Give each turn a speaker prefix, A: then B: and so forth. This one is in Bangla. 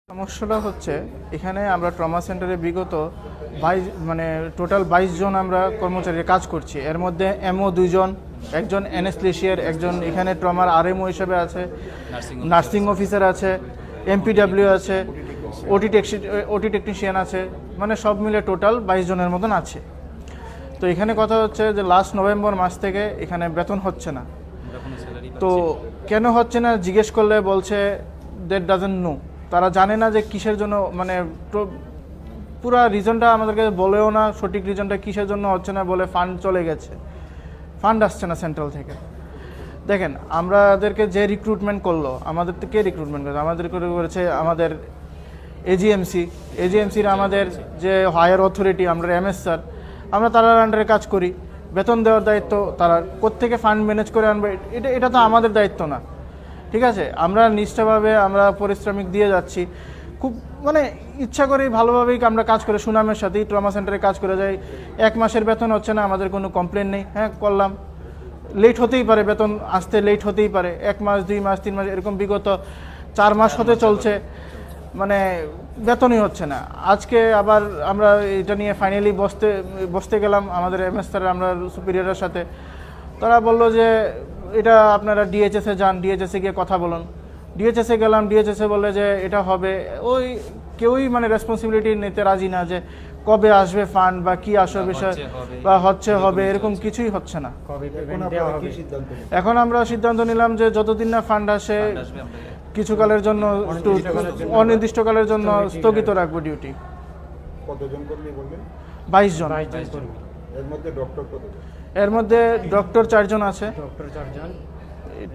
A: সমস্যাটা হচ্ছে এখানে আমরা ট্রমা সেন্টারে বিগত 22 জন আমরা কর্মচারী কাজ করছি। এর মধ্যে এমও 2 জন, একজন অ্যানেস্থেশিয়ার, একজন এখানে ট্রমার আরএমও হিসেবে আছে, নার্সিং অফিসার আছে, এমপিডব্লিউ আছে, ওটি টেকনিশিয়ান আছে, মানে সব মিলে টোটাল 22 জনের মতন আছে। তো এখানে কথা হচ্ছে যে লাস্ট নভেম্বর মাস থেকে এখানে বেতন হচ্ছে না। তো কেন হচ্ছে না জিজ্ঞেস করলে বলছে দ্যাট ডাজন্ট নো, তারা জানে না যে কিসের জন্য, মানে পুরো রিজনটা আমাদেরকে বলেও না, সঠিক রিজনটা কিসের জন্য হচ্ছে না, বলে ফান্ড চলে গেছে, ফান্ড আসছে না সেন্ট্রাল থেকে। দেখেন আমাদেরকে যে রিক্রুটমেন্ট করলো, আমাদের থেকে রিক্রুটমেন্ট করেছে, আমাদের করেছে আমাদের এজিএমসির আমাদের যে হায়ার অথরিটি, আমরা এমএস স্যার, আমরা তার আন্ডারে কাজ করি, বেতন দেওয়ার দায়িত্ব তারা, কোত্থেকে ফান্ড ম্যানেজ করে আনবে এটা তো আমাদের দায়িত্ব না। ঠিক আছে, আমরা নিষ্ঠাভাবে আমরা পারিশ্রমিক দিয়ে যাচ্ছি, খুব মানে ইচ্ছা করেই ভালোভাবেই আমরা কাজ করে সুনামের সাথেই ট্রমা সেন্টারে কাজ করে যাই। 1 মাসের বেতন হচ্ছে না, আমাদের কোনো কমপ্লেন নেই, হ্যাঁ করলাম, লেট হতেই পারে, বেতন আসতে লেট হতেই পারে, 1 মাস 2 মাস 3 মাস এরকম বিগত 4 মাস হতে চলছে, মানে বেতনই হচ্ছে না। আজকে আবার আমরা এটা নিয়ে ফাইনালি বসতে গেলাম আমাদের এমএস স্যার, আমরা সুপিরিয়রের সাথে, তারা বললো যে এটা আপনারা ডিএইচএসে যান, ডিএইচএসে গিয়ে কথা বলুন। ডিএইচএসে গেলাম, ডিএইচএসে বলে যে এটা হবে, ওই কেউই মানে রেসপন্সিবিলিটি নিতে রাজি না যে কবে আসবে ফান্ড বা কি আসবে বিষয় বা হবে, এরকম কিছুই হচ্ছে না। এখন আমরা সিদ্ধান্ত নিলাম যে যতদিন না ফান্ড আসে কিছুকালের জন্য, একটু অনির্দিষ্টকালের জন্য স্থগিত রাখবো ডিউটি।
B: কতজন কর্মী বললেন?
A: 22 জন।
B: এর মধ্যে ডক্টর কতজন?
A: এর মধ্যে ডক্টর 4 জন আছে।
C: ডক্টর 4 জন,